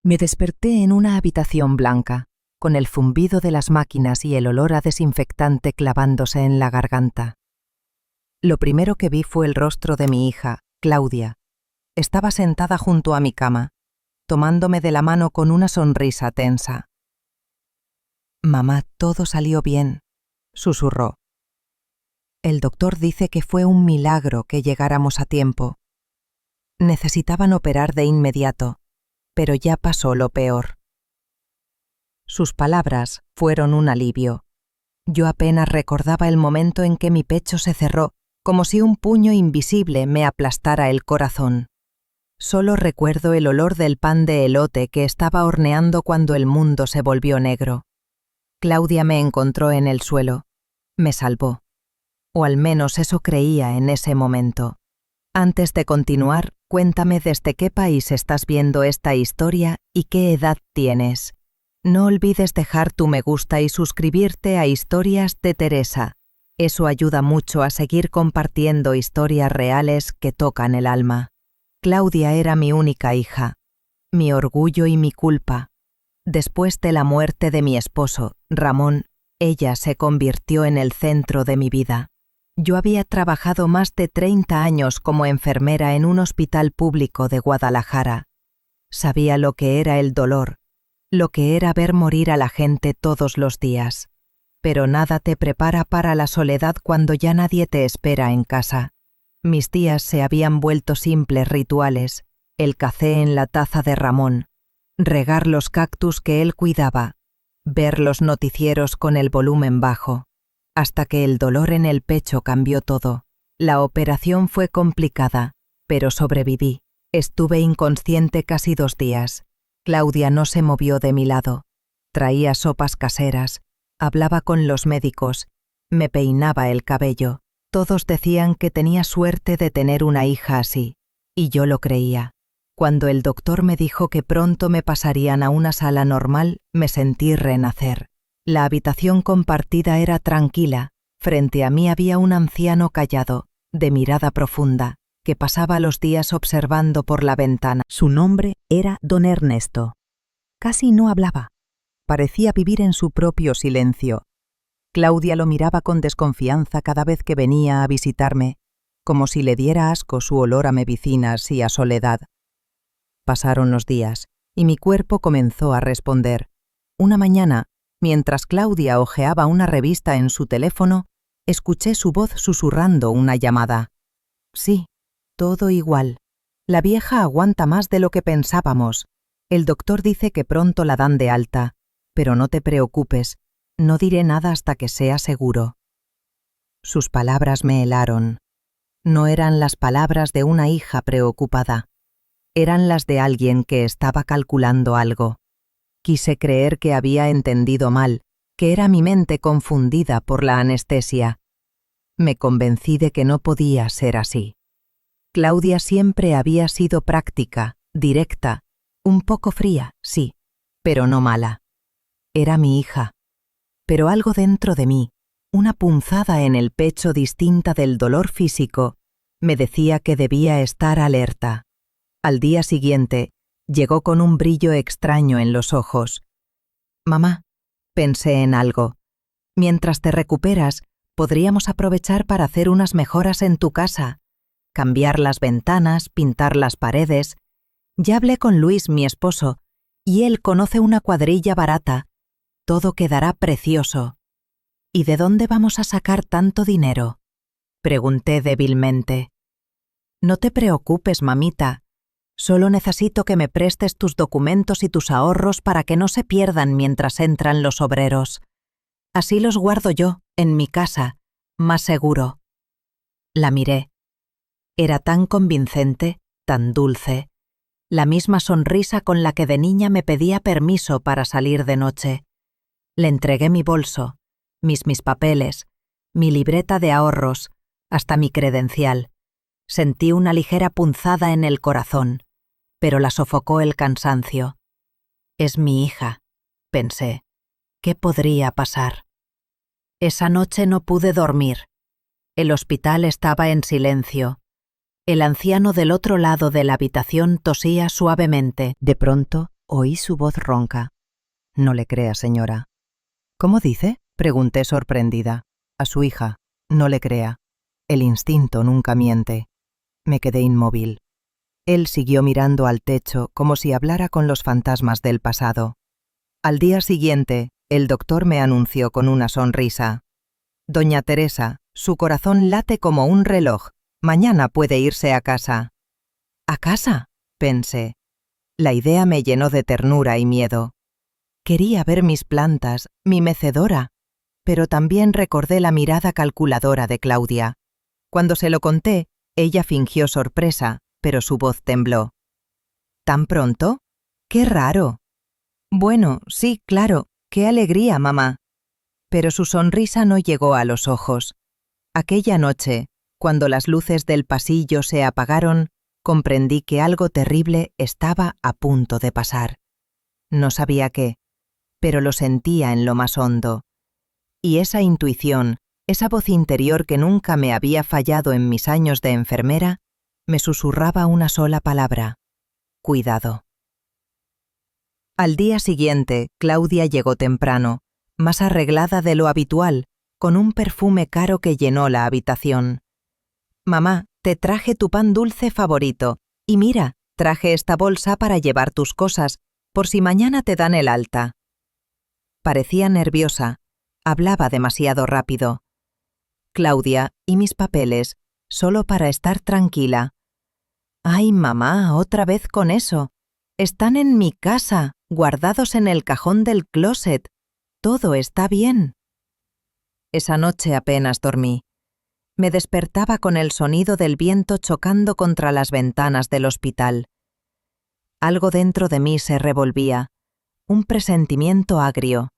Me desperté en una habitación blanca, con el zumbido de las máquinas y el olor a desinfectante clavándose en la garganta. Lo primero que vi fue el rostro de mi hija, Claudia. Estaba sentada junto a mi cama, tomándome de la mano con una sonrisa tensa. «Mamá, todo salió bien», susurró. «El doctor dice que fue un milagro que llegáramos a tiempo. Necesitaban operar de inmediato, pero ya pasó lo peor». Sus palabras fueron un alivio. Yo apenas recordaba el momento en que mi pecho se cerró, como si un puño invisible me aplastara el corazón. Solo recuerdo el olor del pan de elote que estaba horneando cuando el mundo se volvió negro. Claudia me encontró en el suelo. Me salvó. O al menos eso creía en ese momento. Antes de continuar, cuéntame desde qué país estás viendo esta historia y qué edad tienes. No olvides dejar tu me gusta y suscribirte a Historias de Teresa. Eso ayuda mucho a seguir compartiendo historias reales que tocan el alma. Claudia era mi única hija, mi orgullo y mi culpa. Después de la muerte de mi esposo, Ramón, ella se convirtió en el centro de mi vida. Yo había trabajado más de 30 años como enfermera en un hospital público de Guadalajara. Sabía lo que era el dolor, lo que era ver morir a la gente todos los días. Pero nada te prepara para la soledad cuando ya nadie te espera en casa. Mis días se habían vuelto simples rituales, el café en la taza de Ramón, regar los cactus que él cuidaba, ver los noticieros con el volumen bajo, hasta que el dolor en el pecho cambió todo. La operación fue complicada, pero sobreviví. Estuve inconsciente casi 2 días. Claudia no se movió de mi lado. Traía sopas caseras, hablaba con los médicos, me peinaba el cabello. Todos decían que tenía suerte de tener una hija así, y yo lo creía. Cuando el doctor me dijo que pronto me pasarían a una sala normal, me sentí renacer. La habitación compartida era tranquila. Frente a mí había un anciano callado, de mirada profunda, que pasaba los días observando por la ventana. Su nombre era don Ernesto. Casi no hablaba. Parecía vivir en su propio silencio. Claudia lo miraba con desconfianza cada vez que venía a visitarme, como si le diera asco su olor a medicinas y a soledad. Pasaron los días, y mi cuerpo comenzó a responder. Una mañana, mientras Claudia hojeaba una revista en su teléfono, escuché su voz susurrando una llamada. Sí, todo igual. La vieja aguanta más de lo que pensábamos. El doctor dice que pronto la dan de alta, pero no te preocupes. No diré nada hasta que sea seguro. Sus palabras me helaron. No eran las palabras de una hija preocupada. Eran las de alguien que estaba calculando algo. Quise creer que había entendido mal, que era mi mente confundida por la anestesia. Me convencí de que no podía ser así. Claudia siempre había sido práctica, directa, un poco fría, sí, pero no mala. Era mi hija. Pero algo dentro de mí, una punzada en el pecho distinta del dolor físico, me decía que debía estar alerta. Al día siguiente, llegó con un brillo extraño en los ojos. «Mamá», pensé en algo, «mientras te recuperas, podríamos aprovechar para hacer unas mejoras en tu casa, cambiar las ventanas, pintar las paredes. Ya hablé con Luis, mi esposo, y él conoce una cuadrilla barata. Todo quedará precioso». «¿Y de dónde vamos a sacar tanto dinero?», pregunté débilmente. «No te preocupes, mamita. Solo necesito que me prestes tus documentos y tus ahorros para que no se pierdan mientras entran los obreros. Así los guardo yo, en mi casa, más seguro». La miré. Era tan convincente, tan dulce. La misma sonrisa con la que de niña me pedía permiso para salir de noche. Le entregué mi bolso, mis papeles, mi libreta de ahorros, hasta mi credencial. Sentí una ligera punzada en el corazón, pero la sofocó el cansancio. «Es mi hija», pensé. «¿Qué podría pasar?». Esa noche no pude dormir. El hospital estaba en silencio. El anciano del otro lado de la habitación tosía suavemente. De pronto, oí su voz ronca. No le crea, señora. ¿Cómo dice? Pregunté sorprendida. A su hija. No le crea. El instinto nunca miente. Me quedé inmóvil. Él siguió mirando al techo como si hablara con los fantasmas del pasado. Al día siguiente, el doctor me anunció con una sonrisa. Doña Teresa, su corazón late como un reloj. Mañana puede irse a casa. ¿A casa?, pensé. La idea me llenó de ternura y miedo. Quería ver mis plantas, mi mecedora, pero también recordé la mirada calculadora de Claudia. Cuando se lo conté, ella fingió sorpresa, pero su voz tembló. ¿Tan pronto? ¡Qué raro! Bueno, sí, claro, qué alegría, mamá. Pero su sonrisa no llegó a los ojos. Aquella noche, cuando las luces del pasillo se apagaron, comprendí que algo terrible estaba a punto de pasar. No sabía qué, pero lo sentía en lo más hondo. Y esa intuición, esa voz interior que nunca me había fallado en mis años de enfermera, me susurraba una sola palabra: cuidado. Al día siguiente, Claudia llegó temprano, más arreglada de lo habitual, con un perfume caro que llenó la habitación. Mamá, te traje tu pan dulce favorito, y mira, traje esta bolsa para llevar tus cosas, por si mañana te dan el alta. Parecía nerviosa, hablaba demasiado rápido. Claudia, ¿y mis papeles? Solo para estar tranquila. Ay, mamá, otra vez con eso. Están en mi casa, guardados en el cajón del closet. Todo está bien. Esa noche apenas dormí. Me despertaba con el sonido del viento chocando contra las ventanas del hospital. Algo dentro de mí se revolvía, un presentimiento agrio.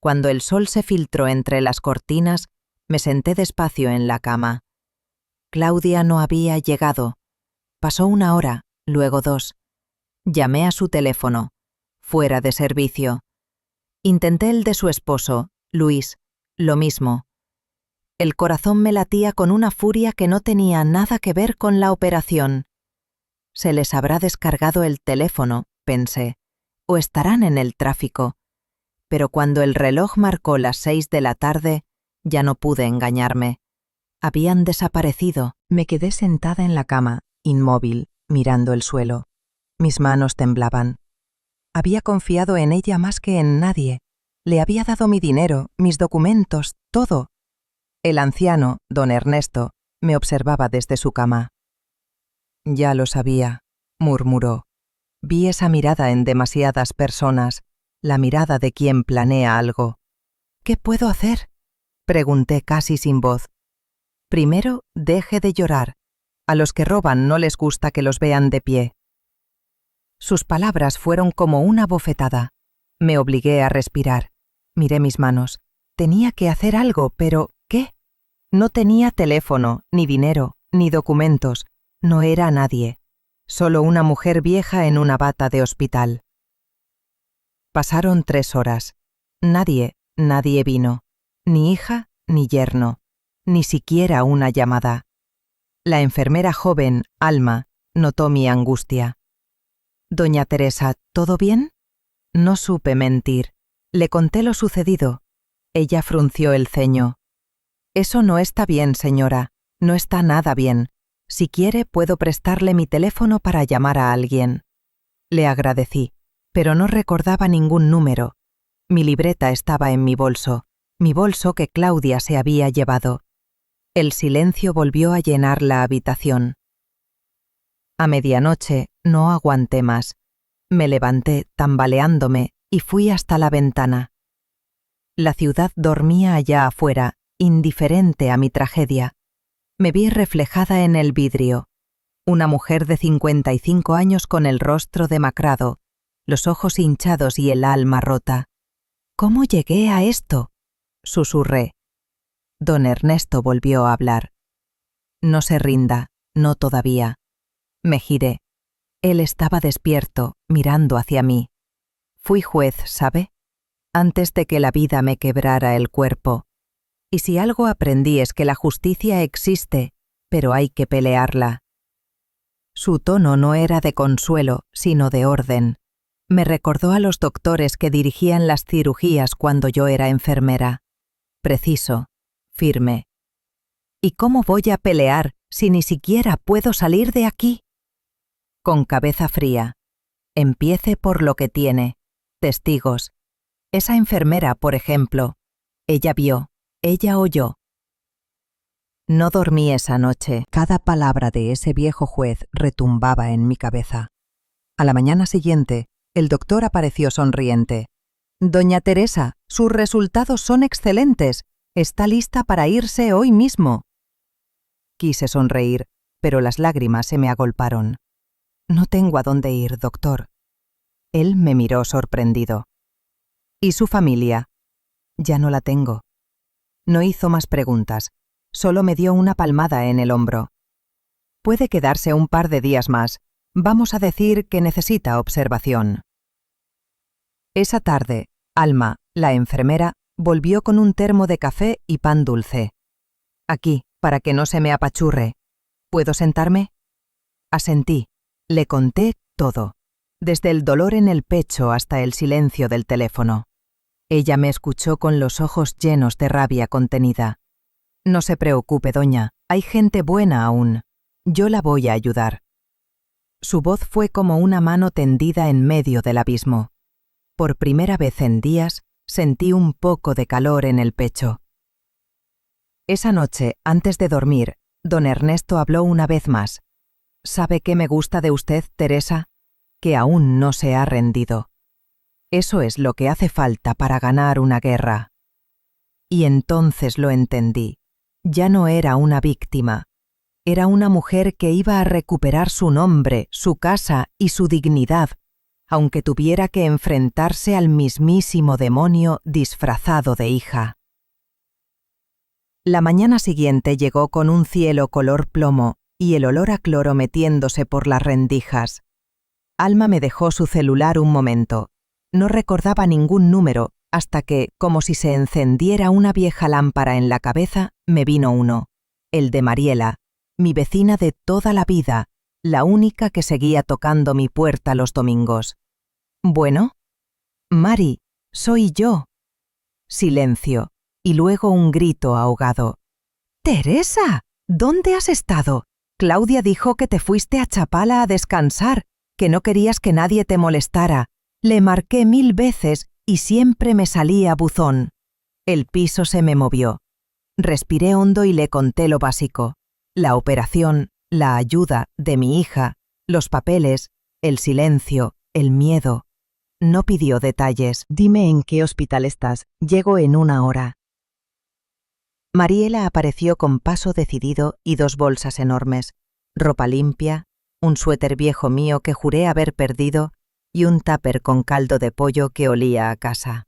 Cuando el sol se filtró entre las cortinas, me senté despacio en la cama. Claudia no había llegado. Pasó 1 hora, luego 2. Llamé a su teléfono, fuera de servicio. Intenté el de su esposo, Luis, lo mismo. El corazón me latía con una furia que no tenía nada que ver con la operación. Se les habrá descargado el teléfono, pensé, o estarán en el tráfico. Pero cuando el reloj marcó las 6 de la tarde, ya no pude engañarme. Habían desaparecido. Me quedé sentada en la cama, inmóvil, mirando el suelo. Mis manos temblaban. Había confiado en ella más que en nadie. Le había dado mi dinero, mis documentos, todo. El anciano, don Ernesto, me observaba desde su cama. Ya lo sabía, murmuró. Vi esa mirada en demasiadas personas, la mirada de quien planea algo. ¿Qué puedo hacer?, pregunté casi sin voz. Primero, deje de llorar. A los que roban no les gusta que los vean de pie. Sus palabras fueron como una bofetada. Me obligué a respirar. Miré mis manos. Tenía que hacer algo, pero ¿qué? No tenía teléfono, ni dinero, ni documentos. No era nadie. Solo una mujer vieja en una bata de hospital. Pasaron 3 horas. Nadie vino. Ni hija, ni yerno. Ni siquiera una llamada. La enfermera joven, Alma, notó mi angustia. Doña Teresa, ¿todo bien? No supe mentir. Le conté lo sucedido. Ella frunció el ceño. Eso no está bien, señora. No está nada bien. Si quiere, puedo prestarle mi teléfono para llamar a alguien. Le agradecí, pero no recordaba ningún número. Mi libreta estaba en mi bolso que Claudia se había llevado. El silencio volvió a llenar la habitación. A medianoche no aguanté más. Me levanté, tambaleándome, y fui hasta la ventana. La ciudad dormía allá afuera, indiferente a mi tragedia. Me vi reflejada en el vidrio. Una mujer de 55 años con el rostro demacrado, los ojos hinchados y el alma rota. ¿Cómo llegué a esto?, susurré. Don Ernesto volvió a hablar. No se rinda, no todavía. Me giré. Él estaba despierto, mirando hacia mí. Fui juez, ¿sabe? Antes de que la vida me quebrara el cuerpo. Y si algo aprendí es que la justicia existe, pero hay que pelearla. Su tono no era de consuelo, sino de orden. Me recordó a los doctores que dirigían las cirugías cuando yo era enfermera. Preciso, firme. ¿Y cómo voy a pelear si ni siquiera puedo salir de aquí? Con cabeza fría. Empiece por lo que tiene. Testigos. Esa enfermera, por ejemplo. Ella vio, ella oyó. No dormí esa noche. Cada palabra de ese viejo juez retumbaba en mi cabeza. A la mañana siguiente, el doctor apareció sonriente. Doña Teresa, sus resultados son excelentes. Está lista para irse hoy mismo. Quise sonreír, pero las lágrimas se me agolparon. No tengo a dónde ir, doctor. Él me miró sorprendido. ¿Y su familia? Ya no la tengo. No hizo más preguntas. Solo me dio una palmada en el hombro. Puede quedarse un par de días más. Vamos a decir que necesita observación. Esa tarde, Alma, la enfermera, volvió con un termo de café y pan dulce. Aquí, para que no se me apachurre. ¿Puedo sentarme? Asentí. Le conté todo, desde el dolor en el pecho hasta el silencio del teléfono. Ella me escuchó con los ojos llenos de rabia contenida. No se preocupe, doña, hay gente buena aún. Yo la voy a ayudar. Su voz fue como una mano tendida en medio del abismo. Por primera vez en días, sentí un poco de calor en el pecho. Esa noche, antes de dormir, don Ernesto habló una vez más. ¿Sabe qué me gusta de usted, Teresa? Que aún no se ha rendido. Eso es lo que hace falta para ganar una guerra. Y entonces lo entendí. Ya no era una víctima. Era una mujer que iba a recuperar su nombre, su casa y su dignidad, aunque tuviera que enfrentarse al mismísimo demonio disfrazado de hija. La mañana siguiente llegó con un cielo color plomo y el olor a cloro metiéndose por las rendijas. Alma me dejó su celular un momento. No recordaba ningún número hasta que, como si se encendiera una vieja lámpara en la cabeza, me vino uno. El de Mariela, mi vecina de toda la vida, la única que seguía tocando mi puerta los domingos. ¿Bueno? Mari, soy yo. Silencio, y luego un grito ahogado. ¡Teresa! ¿Dónde has estado? Claudia dijo que te fuiste a Chapala a descansar, que no querías que nadie te molestara. Le marqué 1000 veces y siempre me salía buzón. El piso se me movió. Respiré hondo y le conté lo básico. La operación, la ayuda de mi hija, los papeles, el silencio, el miedo. No pidió detalles. Dime en qué hospital estás. Llego en 1 hora. Mariela apareció con paso decidido y 2 bolsas enormes, ropa limpia, un suéter viejo mío que juré haber perdido y un tupper con caldo de pollo que olía a casa.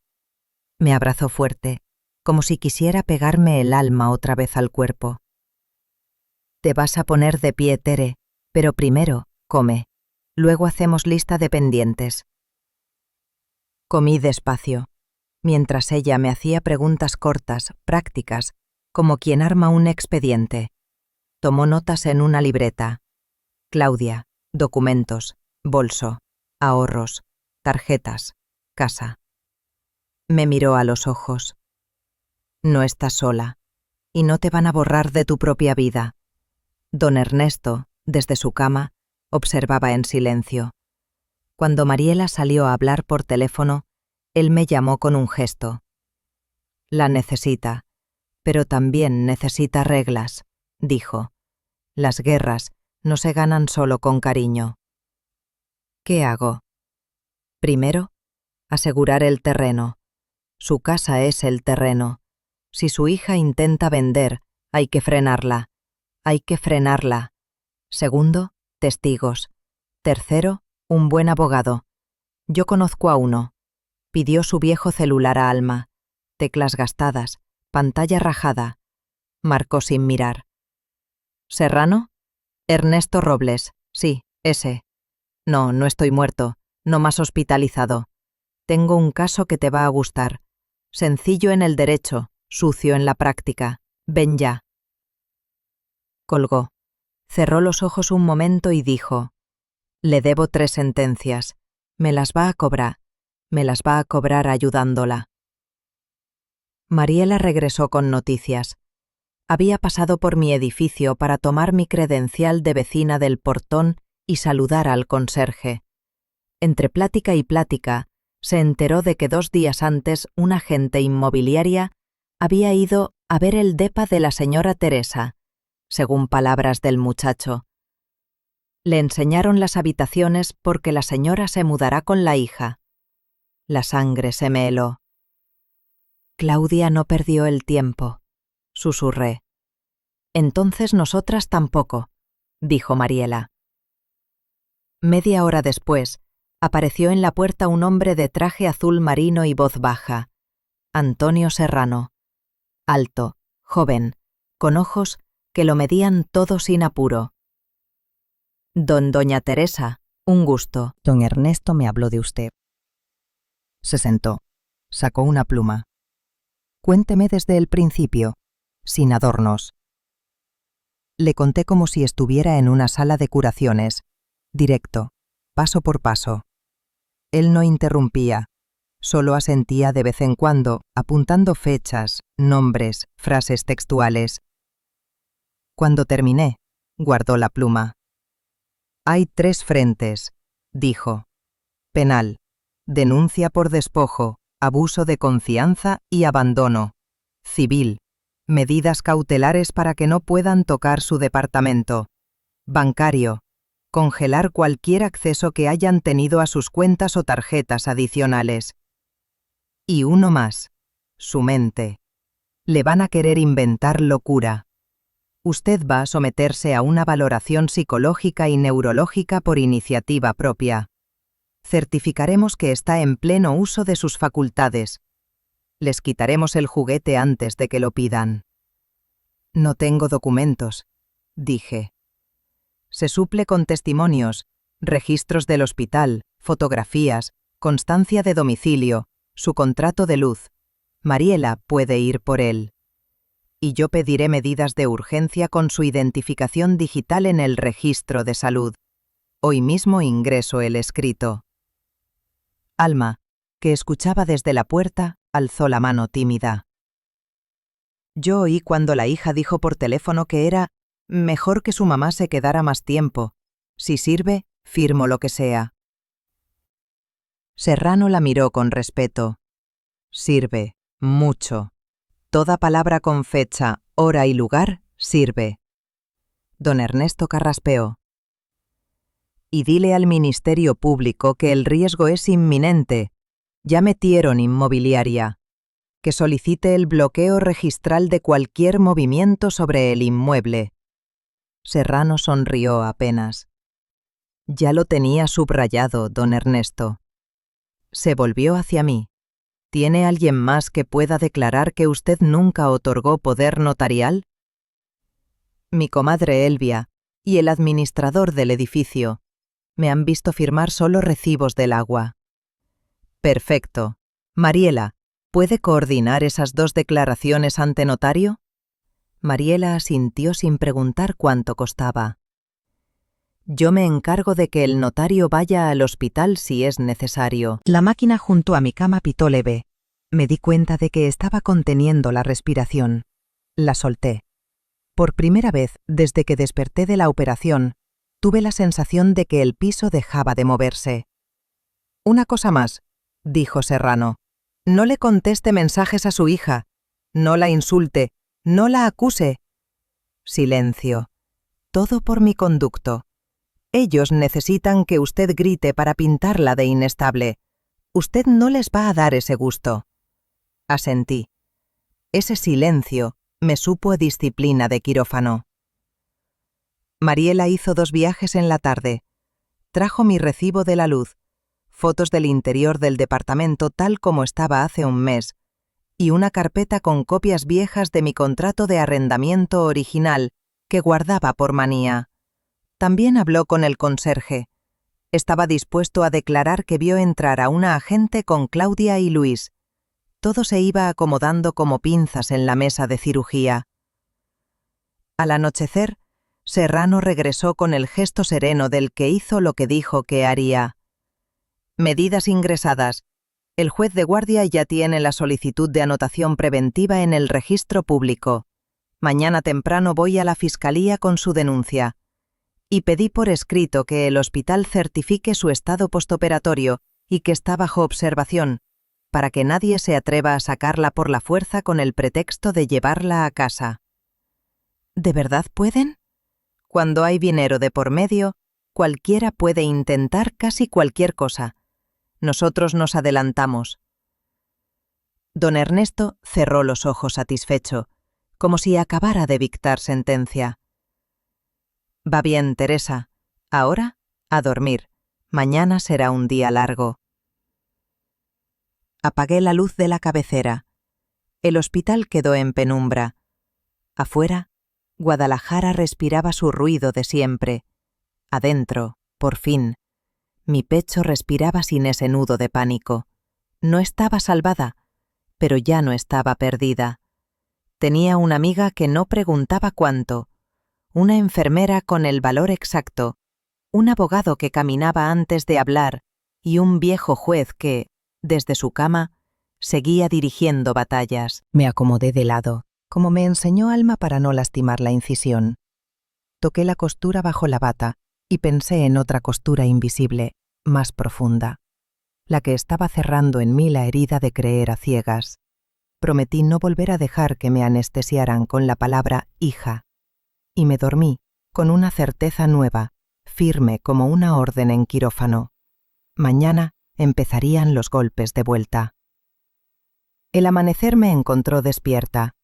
Me abrazó fuerte, como si quisiera pegarme el alma otra vez al cuerpo. Te vas a poner de pie, Tere, pero primero, come. Luego hacemos lista de pendientes. Comí despacio, mientras ella me hacía preguntas cortas, prácticas, como quien arma un expediente. Tomó notas en una libreta. Claudia, documentos, bolso, ahorros, tarjetas, casa. Me miró a los ojos. No estás sola, y no te van a borrar de tu propia vida. Don Ernesto, desde su cama, observaba en silencio. Cuando Mariela salió a hablar por teléfono, él me llamó con un gesto. La necesita, pero también necesita reglas, dijo. Las guerras no se ganan solo con cariño. ¿Qué hago? Primero, asegurar el terreno. Su casa es el terreno. Si su hija intenta vender, hay que frenarla. Hay que frenarla. Segundo, testigos. Tercero, un buen abogado. Yo conozco a uno. Pidió su viejo celular a Alma. Teclas gastadas, pantalla rajada. Marcó sin mirar. ¿Serrano? Ernesto Robles, sí, ese. No, no estoy muerto, no más hospitalizado. Tengo un caso que te va a gustar. Sencillo en el derecho, sucio en la práctica. Ven ya. Colgó. Cerró los ojos un momento y dijo: le debo 3 sentencias. Me las va a cobrar. Me las va a cobrar ayudándola. Mariela regresó con noticias. Había pasado por mi edificio para tomar mi credencial de vecina del portón y saludar al conserje. Entre plática y plática, se enteró de que 2 días antes una agente inmobiliaria había ido a ver el depa de la señora Teresa, según palabras del muchacho. Le enseñaron las habitaciones porque la señora se mudará con la hija. La sangre se me heló. Claudia no perdió el tiempo, susurré. Entonces nosotras tampoco, dijo Mariela. Media hora después, apareció en la puerta un hombre de traje azul marino y voz baja. Antonio Serrano. Alto, joven, con ojos que lo medían todo sin apuro. Doña Teresa, un gusto. Don Ernesto me habló de usted. Se sentó, sacó una pluma. Cuénteme desde el principio, sin adornos. Le conté como si estuviera en una sala de curaciones, directo, paso por paso. Él no interrumpía, solo asentía de vez en cuando, apuntando fechas, nombres, frases textuales. Cuando terminé, guardó la pluma. Hay 3 frentes, dijo. Penal, denuncia por despojo, abuso de confianza y abandono. Civil, medidas cautelares para que no puedan tocar su departamento. Bancario, congelar cualquier acceso que hayan tenido a sus cuentas o tarjetas adicionales. Y uno más, su mente. Le van a querer inventar locura. Usted va a someterse a una valoración psicológica y neurológica por iniciativa propia. Certificaremos que está en pleno uso de sus facultades. Les quitaremos el juguete antes de que lo pidan. No tengo documentos, dije. Se suple con testimonios, registros del hospital, fotografías, constancia de domicilio, su contrato de luz. Mariela puede ir por él. Y yo pediré medidas de urgencia con su identificación digital en el registro de salud. Hoy mismo ingreso el escrito. Alma, que escuchaba desde la puerta, alzó la mano tímida. Yo oí cuando la hija dijo por teléfono que era mejor que su mamá se quedara más tiempo. Si sirve, firmo lo que sea. Serrano la miró con respeto. Sirve, mucho. Toda palabra con fecha, hora y lugar sirve. Don Ernesto carraspeó. Y dile al Ministerio Público que el riesgo es inminente. Ya metieron inmobiliaria. Que solicite el bloqueo registral de cualquier movimiento sobre el inmueble. Serrano sonrió apenas. Ya lo tenía subrayado, don Ernesto. Se volvió hacia mí. ¿Tiene alguien más que pueda declarar que usted nunca otorgó poder notarial? Mi comadre Elvia y el administrador del edificio. Me han visto firmar solo recibos del agua. Perfecto. Mariela, ¿puede coordinar esas 2 declaraciones ante notario? Mariela asintió sin preguntar cuánto costaba. Yo me encargo de que el notario vaya al hospital si es necesario. La máquina junto a mi cama pitó leve. Me di cuenta de que estaba conteniendo la respiración. La solté. Por primera vez desde que desperté de la operación, tuve la sensación de que el piso dejaba de moverse. Una cosa más, dijo Serrano. No le conteste mensajes a su hija. No la insulte. No la acuse. Silencio. Todo por mi conducto. Ellos necesitan que usted grite para pintarla de inestable. Usted no les va a dar ese gusto. Asentí. Ese silencio me supo a disciplina de quirófano. Mariela hizo 2 viajes en la tarde. Trajo mi recibo de la luz, fotos del interior del departamento tal como estaba hace un mes, y una carpeta con copias viejas de mi contrato de arrendamiento original que guardaba por manía. También habló con el conserje. Estaba dispuesto a declarar que vio entrar a una agente con Claudia y Luis. Todo se iba acomodando como pinzas en la mesa de cirugía. Al anochecer, Serrano regresó con el gesto sereno del que hizo lo que dijo que haría. Medidas ingresadas. El juez de guardia ya tiene la solicitud de anotación preventiva en el registro público. Mañana temprano voy a la fiscalía con su denuncia. Y pedí por escrito que el hospital certifique su estado postoperatorio y que está bajo observación, para que nadie se atreva a sacarla por la fuerza con el pretexto de llevarla a casa. ¿De verdad pueden? Cuando hay dinero de por medio, cualquiera puede intentar casi cualquier cosa. Nosotros nos adelantamos. Don Ernesto cerró los ojos satisfecho, como si acabara de dictar sentencia. Va bien, Teresa. Ahora, a dormir. Mañana será un día largo. Apagué la luz de la cabecera. El hospital quedó en penumbra. Afuera, Guadalajara respiraba su ruido de siempre. Adentro, por fin, mi pecho respiraba sin ese nudo de pánico. No estaba salvada, pero ya no estaba perdida. Tenía una amiga que no preguntaba cuánto, una enfermera con el valor exacto, un abogado que caminaba antes de hablar y un viejo juez que, desde su cama, seguía dirigiendo batallas. Me acomodé de lado, como me enseñó Alma para no lastimar la incisión. Toqué la costura bajo la bata y pensé en otra costura invisible, más profunda, la que estaba cerrando en mí la herida de creer a ciegas. Prometí no volver a dejar que me anestesiaran con la palabra hija, y me dormí con una certeza nueva, firme como una orden en quirófano. Mañana empezarían los golpes de vuelta. El amanecer me encontró despierta.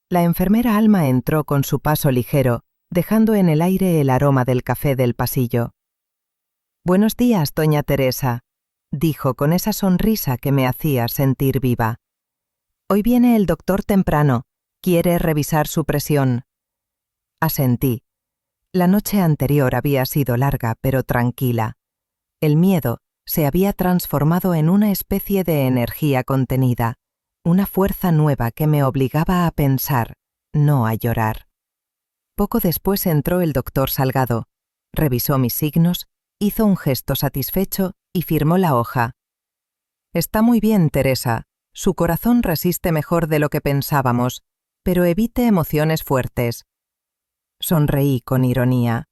La enfermera Alma entró con su paso ligero, dejando en el aire el aroma del café del pasillo. «Buenos días, doña Teresa», dijo con esa sonrisa que me hacía sentir viva. «Hoy viene el doctor temprano. Quiere revisar su presión». Asentí. La noche anterior había sido larga, pero tranquila. El miedo se había transformado en una especie de energía contenida, una fuerza nueva que me obligaba a pensar, no a llorar. Poco después entró el doctor Salgado, revisó mis signos, hizo un gesto satisfecho y firmó la hoja. «Está muy bien, Teresa. Su corazón resiste mejor de lo que pensábamos, pero evite emociones fuertes». Sonreí con ironía.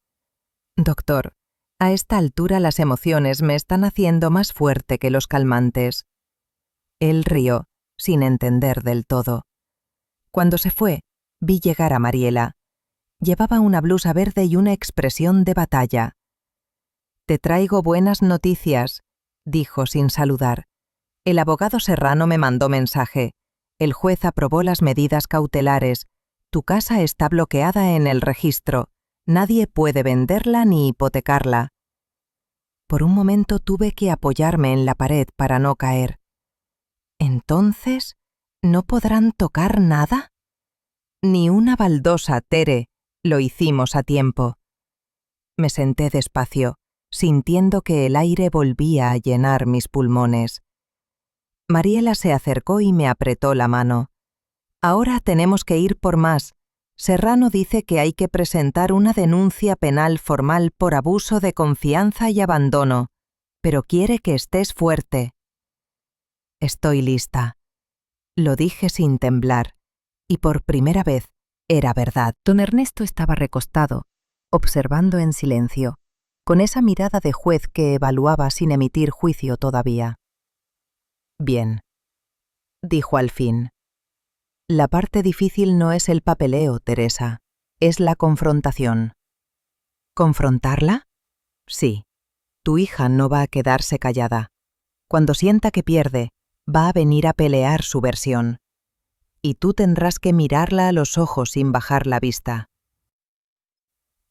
«Doctor, a esta altura las emociones me están haciendo más fuerte que los calmantes». Él rió, sin entender del todo. Cuando se fue, vi llegar a Mariela. Llevaba una blusa verde y una expresión de batalla. «Te traigo buenas noticias», dijo sin saludar. «El abogado Serrano me mandó mensaje. El juez aprobó las medidas cautelares. Tu casa está bloqueada en el registro. Nadie puede venderla ni hipotecarla». Por un momento tuve que apoyarme en la pared para no caer. ¿Entonces no podrán tocar nada? Ni una baldosa, Tere. Lo hicimos a tiempo. Me senté despacio, sintiendo que el aire volvía a llenar mis pulmones. Mariela se acercó y me apretó la mano. «Ahora tenemos que ir por más. Serrano dice que hay que presentar una denuncia penal formal por abuso de confianza y abandono, pero quiere que estés fuerte». «Estoy lista», lo dije sin temblar, y por primera vez era verdad. Don Ernesto estaba recostado, observando en silencio, con esa mirada de juez que evaluaba sin emitir juicio todavía. «Bien», dijo al fin. «La parte difícil no es el papeleo, Teresa, es la confrontación». ¿Confrontarla? Sí. Tu hija no va a quedarse callada. Cuando sienta que pierde, va a venir a pelear su versión. Y tú tendrás que mirarla a los ojos sin bajar la vista.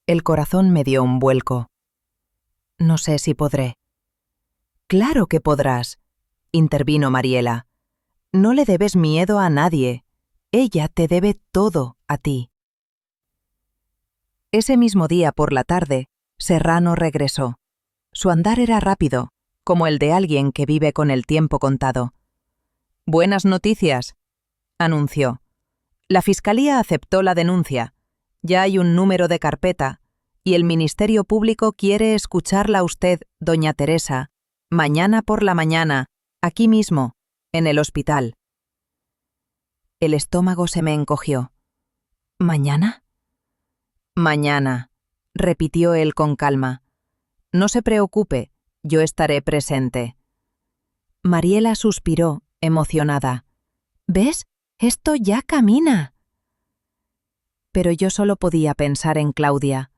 El corazón me dio un vuelco. No sé si podré. Claro que podrás, intervino Mariela. No le debes miedo a nadie. Ella te debe todo a ti. Ese mismo día por la tarde, Serrano regresó. Su andar era rápido, como el de alguien que vive con el tiempo contado. «Buenas noticias», anunció. «La Fiscalía aceptó la denuncia. Ya hay un número de carpeta, y el Ministerio Público quiere escucharla a usted, doña Teresa, Mañana por la mañana, aquí mismo, en el hospital. El estómago se me encogió. ¿Mañana? Mañana, repitió él con calma. No se preocupe, yo estaré presente. Mariela suspiró, emocionada. ¿Ves? Esto ya camina. Pero yo solo podía pensar en Claudia,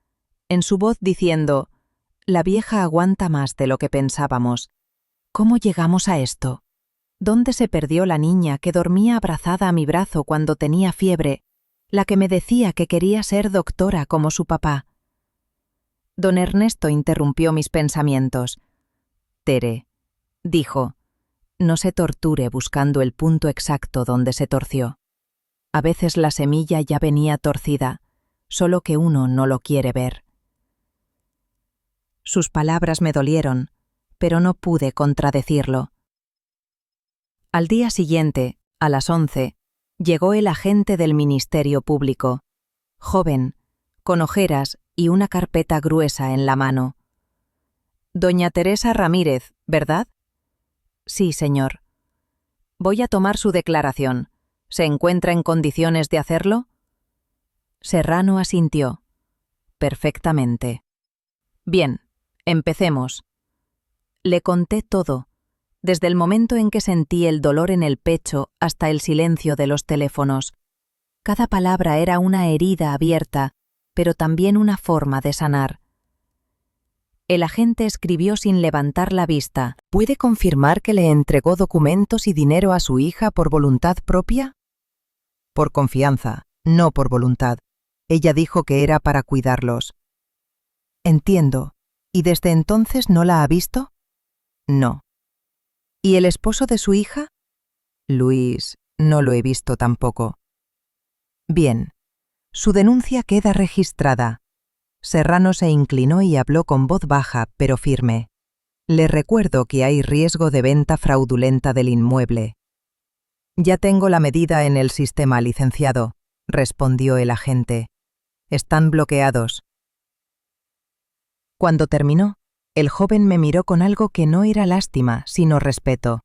en su voz diciendo: la vieja aguanta más de lo que pensábamos. ¿Cómo llegamos a esto? ¿Dónde se perdió la niña que dormía abrazada a mi brazo cuando tenía fiebre, la que me decía que quería ser doctora como su papá? Don Ernesto interrumpió mis pensamientos. Tere, dijo, no se torture buscando el punto exacto donde se torció. A veces la semilla ya venía torcida, solo que uno no lo quiere ver. Sus palabras me dolieron, pero no pude contradecirlo. Al día siguiente, a las 11, llegó el agente del Ministerio Público, joven, con ojeras y una carpeta gruesa en la mano. Doña Teresa Ramírez, ¿verdad? Sí, señor. Voy a tomar su declaración. ¿Se encuentra en condiciones de hacerlo? Serrano asintió. Perfectamente. Bien, empecemos. Le conté todo, desde el momento en que sentí el dolor en el pecho hasta el silencio de los teléfonos. Cada palabra era una herida abierta, pero también una forma de sanar. El agente escribió sin levantar la vista. ¿Puede confirmar que le entregó documentos y dinero a su hija por voluntad propia? Por confianza, no por voluntad. Ella dijo que era para cuidarlos. Entiendo. ¿Y desde entonces no la ha visto? No. ¿Y el esposo de su hija? Luis, no lo he visto tampoco. Bien. Su denuncia queda registrada. Serrano se inclinó y habló con voz baja, pero firme. Le recuerdo que hay riesgo de venta fraudulenta del inmueble. Ya tengo la medida en el sistema, licenciado, respondió el agente. Están bloqueados. Cuando terminó, el joven me miró con algo que no era lástima, sino respeto.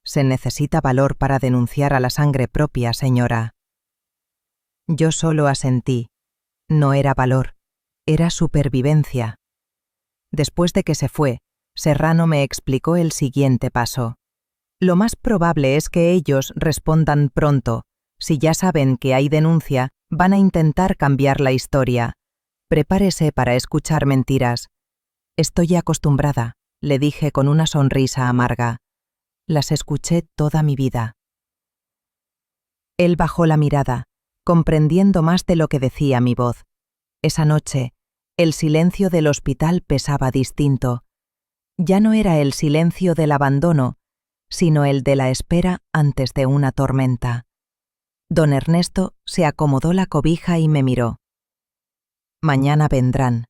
Se necesita valor para denunciar a la sangre propia, señora. Yo solo asentí. No era valor, era supervivencia. Después de que se fue, Serrano me explicó el siguiente paso. Lo más probable es que ellos respondan pronto. Si ya saben que hay denuncia, van a intentar cambiar la historia. Prepárese para escuchar mentiras. Estoy acostumbrada, le dije con una sonrisa amarga. Las escuché toda mi vida. Él bajó la mirada, comprendiendo más de lo que decía mi voz. Esa noche, el silencio del hospital pesaba distinto. Ya no era el silencio del abandono, sino el de la espera antes de una tormenta. Don Ernesto se acomodó la cobija y me miró. Mañana vendrán,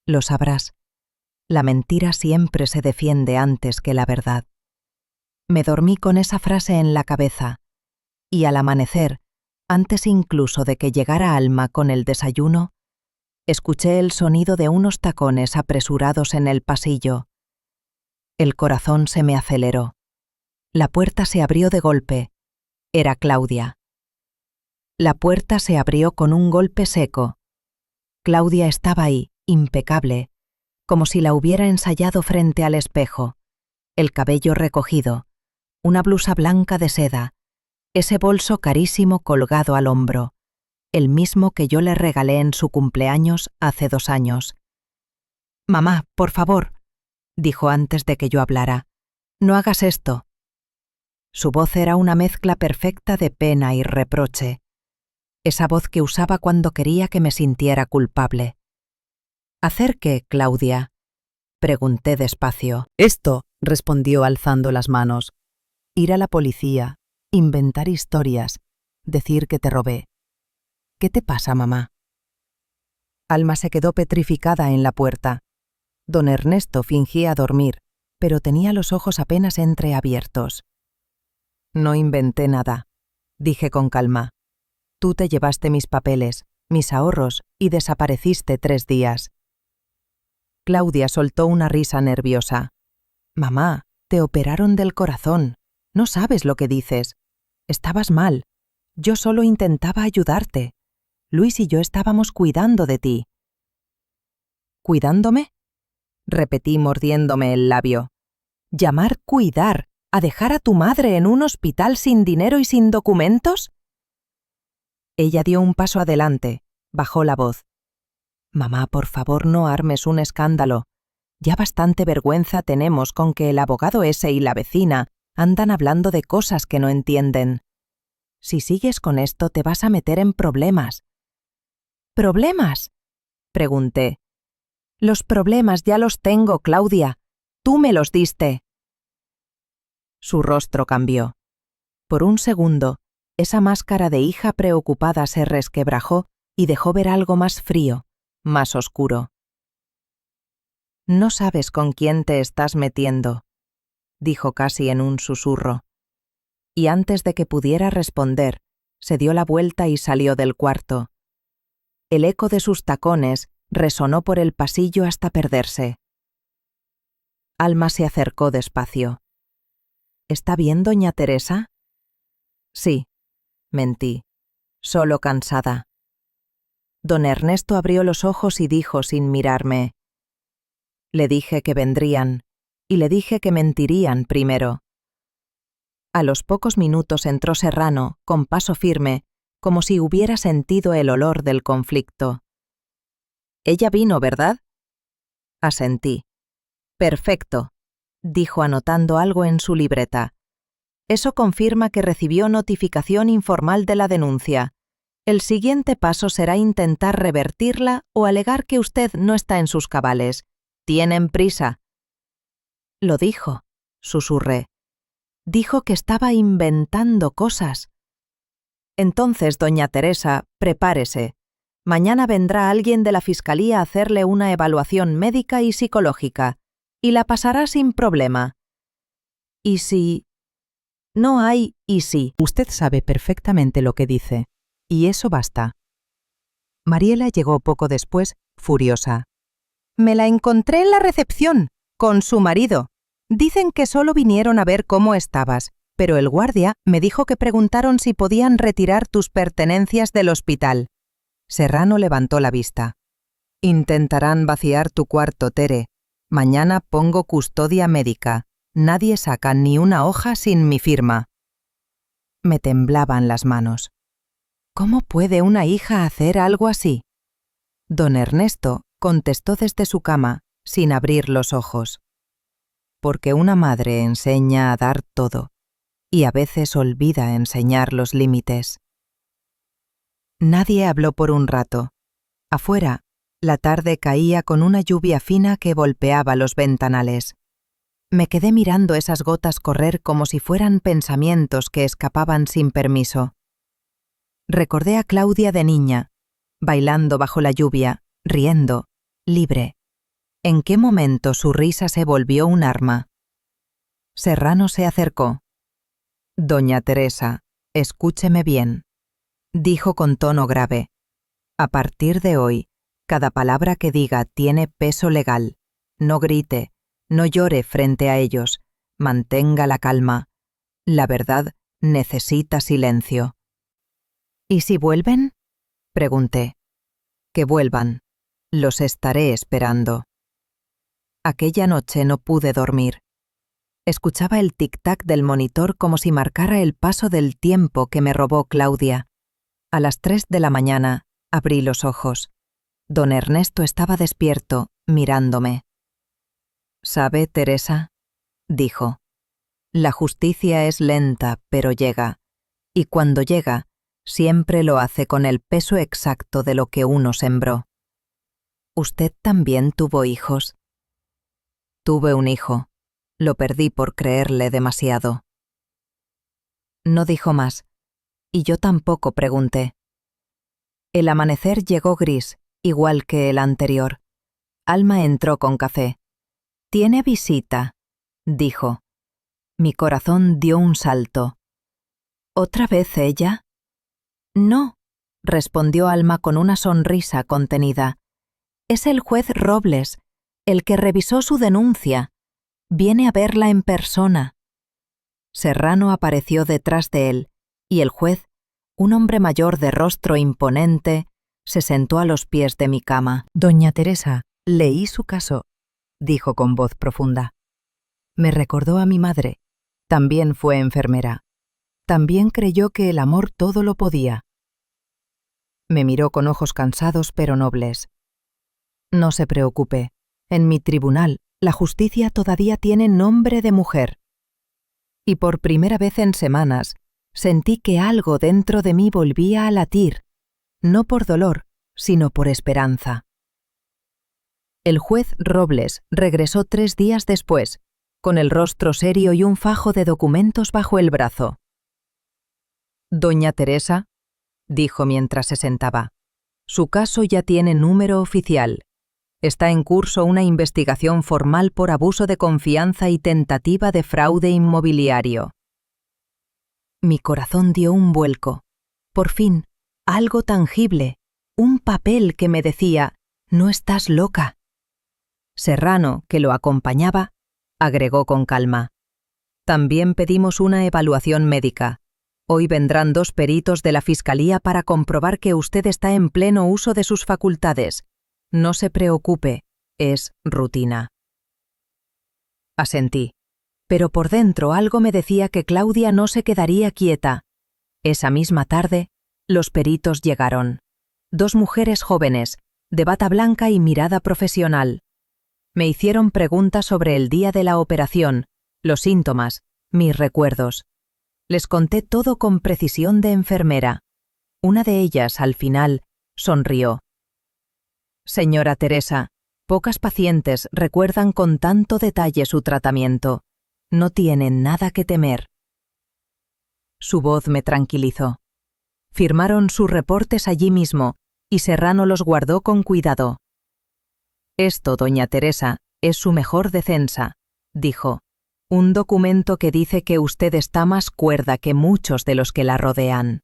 lo sabrás. La mentira siempre se defiende antes que la verdad. Me dormí con esa frase en la cabeza, y al amanecer, antes incluso de que llegara Alma con el desayuno, escuché el sonido de unos tacones apresurados en el pasillo. El corazón se me aceleró. La puerta se abrió de golpe. Era Claudia. La puerta se abrió con un golpe seco. Claudia estaba ahí, impecable, como si la hubiera ensayado frente al espejo. El cabello recogido, una blusa blanca de seda, ese bolso carísimo colgado al hombro, el mismo que yo le regalé en su cumpleaños hace 2 años. «Mamá, por favor», dijo antes de que yo hablara, «no hagas esto». Su voz era una mezcla perfecta de pena y reproche, esa voz que usaba cuando quería que me sintiera culpable. «¿Hacer qué, Claudia?», pregunté despacio. «Esto», respondió alzando las manos. «Ir a la policía, inventar historias, decir que te robé». «¿Qué te pasa, mamá?» Alma se quedó petrificada en la puerta. Don Ernesto fingía dormir, pero tenía los ojos apenas entreabiertos. «No inventé nada», dije con calma. «Tú te llevaste mis papeles, mis ahorros y desapareciste 3 días». Claudia soltó una risa nerviosa. Mamá, te operaron del corazón. No sabes lo que dices. Estabas mal. Yo solo intentaba ayudarte. Luis y yo estábamos cuidando de ti. ¿Cuidándome? Repetí mordiéndome el labio. ¿Llamar cuidar a dejar a tu madre en un hospital sin dinero y sin documentos? Ella dio un paso adelante, bajó la voz. Mamá, por favor, no armes un escándalo. Ya bastante vergüenza tenemos con que el abogado ese y la vecina andan hablando de cosas que no entienden. Si sigues con esto te vas a meter en problemas. ¿Problemas?, pregunté. Los problemas ya los tengo, Claudia. Tú me los diste. Su rostro cambió. Por un segundo, esa máscara de hija preocupada se resquebrajó y dejó ver algo más frío, más oscuro. No sabes con quién te estás metiendo, dijo casi en un susurro. Y antes de que pudiera responder, se dio la vuelta y salió del cuarto. El eco de sus tacones resonó por el pasillo hasta perderse. Alma se acercó despacio. ¿Está bien, doña Teresa? Sí, mentí, solo cansada. Don Ernesto abrió los ojos y dijo sin mirarme. Le dije que vendrían, y le dije que mentirían primero. A los pocos minutos entró Serrano, con paso firme, como si hubiera sentido el olor del conflicto. «Ella vino, ¿verdad?». Asentí. «Perfecto», dijo anotando algo en su libreta. «Eso confirma que recibió notificación informal de la denuncia. El siguiente paso será intentar revertirla o alegar que usted no está en sus cabales. ¿Tienen prisa?». «Lo dijo», susurré. «Dijo que estaba inventando cosas». «Entonces, doña Teresa, prepárese. Mañana vendrá alguien de la Fiscalía a hacerle una evaluación médica y psicológica, y la pasará sin problema». «¿Y si...?» «No hay y si». Usted sabe perfectamente lo que dice, y eso basta. Mariela llegó poco después, furiosa. «Me la encontré en la recepción, con su marido. Dicen que solo vinieron a ver cómo estabas, pero el guardia me dijo que preguntaron si podían retirar tus pertenencias del hospital». Serrano levantó la vista. «Intentarán vaciar tu cuarto, Tere. Mañana pongo custodia médica. Nadie saca ni una hoja sin mi firma». Me temblaban las manos. ¿Cómo puede una hija hacer algo así? Don Ernesto contestó desde su cama, sin abrir los ojos. Porque una madre enseña a dar todo, y a veces olvida enseñar los límites. Nadie habló por un rato. Afuera, la tarde caía con una lluvia fina que golpeaba los ventanales. Me quedé mirando esas gotas correr como si fueran pensamientos que escapaban sin permiso. Recordé a Claudia de niña, bailando bajo la lluvia, riendo, libre. ¿En qué momento su risa se volvió un arma? Serrano se acercó. «Doña Teresa, escúcheme bien», dijo con tono grave. «A partir de hoy, cada palabra que diga tiene peso legal. No grite, no llore frente a ellos, mantenga la calma. La verdad necesita silencio». «¿Y si vuelven?», pregunté. «Que vuelvan. Los estaré esperando». Aquella noche no pude dormir. Escuchaba el tic-tac del monitor como si marcara el paso del tiempo que me robó Claudia. A las 3 de la mañana abrí los ojos. Don Ernesto estaba despierto, mirándome. «¿Sabe, Teresa?», dijo. «La justicia es lenta, pero llega. Y cuando llega, siempre lo hace con el peso exacto de lo que uno sembró». «¿Usted también tuvo hijos?». «Tuve un hijo. Lo perdí por creerle demasiado». No dijo más, y yo tampoco pregunté. El amanecer llegó gris, igual que el anterior. Alma entró con café. «¿Tiene visita?», dijo. Mi corazón dio un salto. «¿Otra vez ella?». «No», respondió Alma con una sonrisa contenida. «Es el juez Robles, el que revisó su denuncia. Viene a verla en persona. Serrano apareció detrás de él, y el juez, un hombre mayor de rostro imponente, se sentó a los pies de mi cama. Doña Teresa, leí su caso, dijo con voz profunda. Me recordó a mi madre. También fue enfermera. También creyó que el amor todo lo podía. Me miró con ojos cansados pero nobles. No se preocupe. En mi tribunal, la justicia todavía tiene nombre de mujer. Y por primera vez en semanas, sentí que algo dentro de mí volvía a latir, no por dolor, sino por esperanza. El juez Robles regresó 3 días después, con el rostro serio y un fajo de documentos bajo el brazo. Doña Teresa, dijo mientras se sentaba, su caso ya tiene número oficial. Está en curso una investigación formal por abuso de confianza y tentativa de fraude inmobiliario. Mi corazón dio un vuelco. Por fin, algo tangible, un papel que me decía, no estás loca. Serrano, que lo acompañaba, agregó con calma. También pedimos una evaluación médica. Hoy vendrán 2 peritos de la Fiscalía para comprobar que usted está en pleno uso de sus facultades. No se preocupe, es rutina. Asentí, pero por dentro algo me decía que Claudia no se quedaría quieta. Esa misma tarde, los peritos llegaron. 2 mujeres jóvenes, de bata blanca y mirada profesional. Me hicieron preguntas sobre el día de la operación, los síntomas, mis recuerdos. Les conté todo con precisión de enfermera. Una de ellas, al final, sonrió. Señora Teresa, pocas pacientes recuerdan con tanto detalle su tratamiento. No tienen nada que temer. Su voz me tranquilizó. Firmaron sus reportes allí mismo, y Serrano los guardó con cuidado. Esto, doña Teresa, es su mejor defensa, dijo. Un documento que dice que usted está más cuerda que muchos de los que la rodean.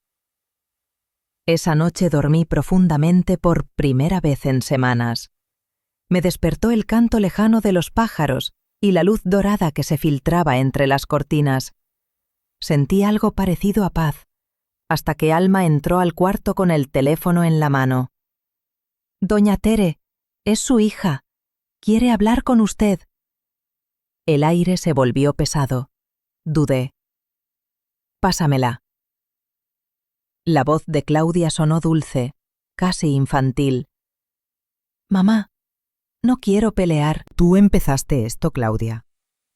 Esa noche dormí profundamente por primera vez en semanas. Me despertó el canto lejano de los pájaros y la luz dorada que se filtraba entre las cortinas. Sentí algo parecido a paz, hasta que Alma entró al cuarto con el teléfono en la mano. Doña Tere, es su hija. Quiere hablar con usted. El aire se volvió pesado. Dudé. Pásamela. La voz de Claudia sonó dulce, casi infantil. Mamá, no quiero pelear. Tú empezaste esto, Claudia.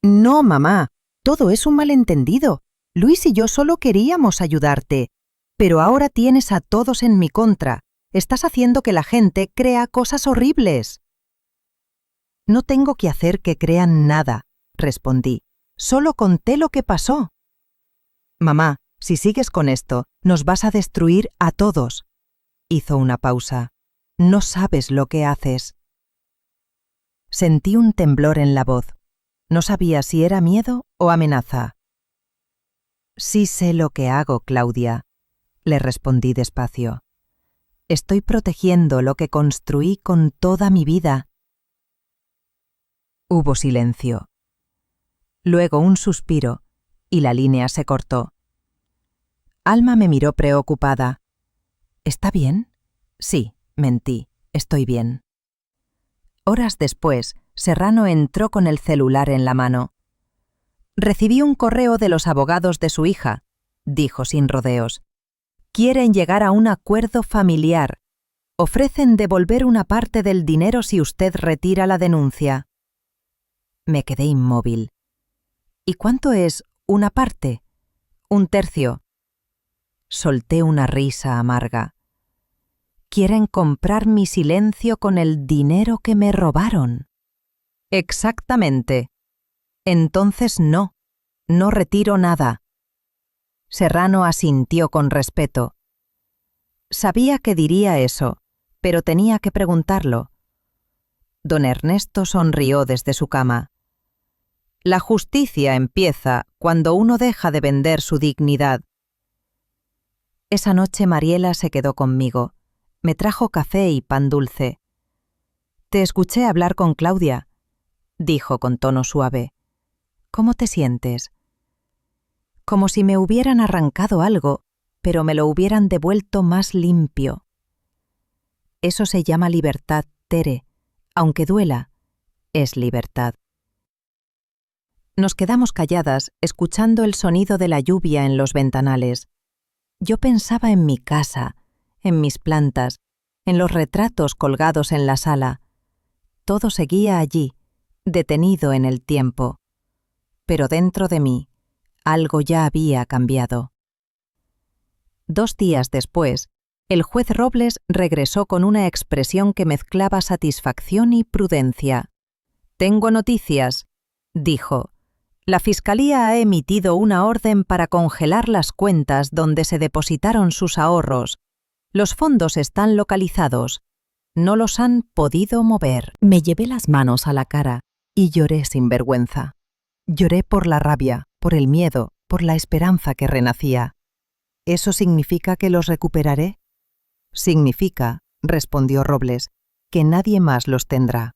No, mamá, todo es un malentendido. Luis y yo solo queríamos ayudarte. Pero ahora tienes a todos en mi contra. Estás haciendo que la gente crea cosas horribles. No tengo que hacer que crean nada, respondí. Solo conté lo que pasó. Mamá, si sigues con esto, nos vas a destruir a todos. Hizo una pausa. No sabes lo que haces. Sentí un temblor en la voz. No sabía si era miedo o amenaza. Sí sé lo que hago, Claudia, le respondí despacio. Estoy protegiendo lo que construí con toda mi vida. Hubo silencio. Luego un suspiro, y la línea se cortó. Alma me miró preocupada. ¿Está bien? Sí, mentí, estoy bien. Horas después, Serrano entró con el celular en la mano. Recibí un correo de los abogados de su hija, dijo sin rodeos. Quieren llegar a un acuerdo familiar. Ofrecen devolver una parte del dinero si usted retira la denuncia. Me quedé inmóvil. ¿Y cuánto es una parte? 1/3. Solté una risa amarga. Quieren comprar mi silencio con el dinero que me robaron. Exactamente. Entonces no retiro nada. Serrano asintió con respeto. Sabía que diría eso, pero tenía que preguntarlo. Don Ernesto sonrió desde su cama. La justicia empieza cuando uno deja de vender su dignidad. Esa noche Mariela se quedó conmigo. Me trajo café y pan dulce. Te escuché hablar con Claudia, dijo con tono suave. ¿Cómo te sientes? Como si me hubieran arrancado algo, pero me lo hubieran devuelto más limpio. Eso se llama libertad, Tere. Aunque duela, es libertad. Nos quedamos calladas, escuchando el sonido de la lluvia en los ventanales. Yo pensaba en mi casa, en mis plantas, en los retratos colgados en la sala. Todo seguía allí, detenido en el tiempo. Pero dentro de mí, algo ya había cambiado. 2 días después, el juez Robles regresó con una expresión que mezclaba satisfacción y prudencia. «Tengo noticias», dijo. «La Fiscalía ha emitido una orden para congelar las cuentas donde se depositaron sus ahorros. Los fondos están localizados. No los han podido mover». Me llevé las manos a la cara y lloré sin vergüenza. Lloré por la rabia, por el miedo, por la esperanza que renacía. ¿Eso significa que los recuperaré? Significa, respondió Robles, que nadie más los tendrá.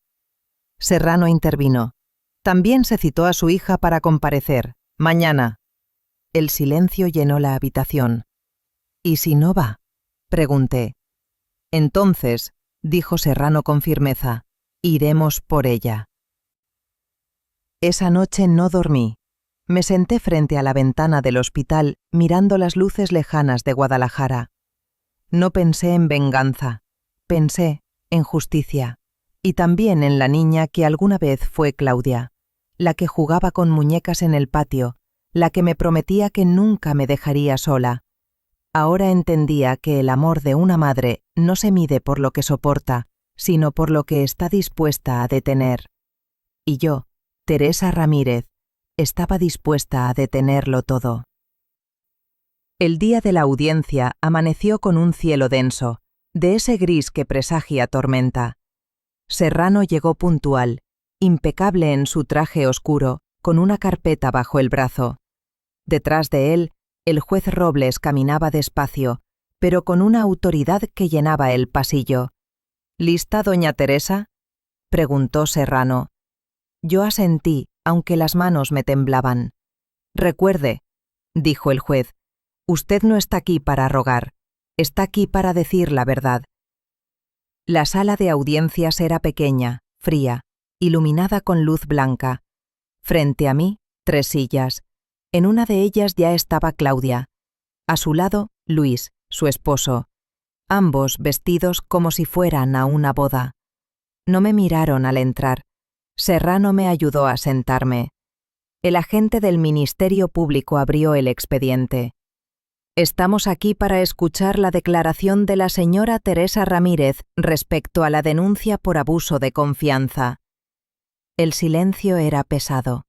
Serrano intervino. También se citó a su hija para comparecer. Mañana. El silencio llenó la habitación. ¿Y si no va? Pregunté. Entonces, dijo Serrano con firmeza, iremos por ella. Esa noche no dormí. Me senté frente a la ventana del hospital mirando las luces lejanas de Guadalajara. No pensé en venganza, pensé en justicia, y también en la niña que alguna vez fue Claudia, la que jugaba con muñecas en el patio, la que me prometía que nunca me dejaría sola. Ahora entendía que el amor de una madre no se mide por lo que soporta, sino por lo que está dispuesta a detener. Y yo, Teresa Ramírez, estaba dispuesta a detenerlo todo. El día de la audiencia amaneció con un cielo denso, de ese gris que presagia tormenta. Serrano llegó puntual, impecable en su traje oscuro, con una carpeta bajo el brazo. Detrás de él, el juez Robles caminaba despacio, pero con una autoridad que llenaba el pasillo. ¿Lista, doña Teresa?, preguntó Serrano. Yo asentí, aunque las manos me temblaban. Recuerde, dijo el juez, usted no está aquí para rogar, está aquí para decir la verdad. La sala de audiencias era pequeña, fría, iluminada con luz blanca. Frente a mí, 3 sillas. En una de ellas ya estaba Claudia. A su lado, Luis, su esposo. Ambos vestidos como si fueran a una boda. No me miraron al entrar. Serrano me ayudó a sentarme. El agente del Ministerio Público abrió el expediente. Estamos aquí para escuchar la declaración de la señora Teresa Ramírez respecto a la denuncia por abuso de confianza. El silencio era pesado.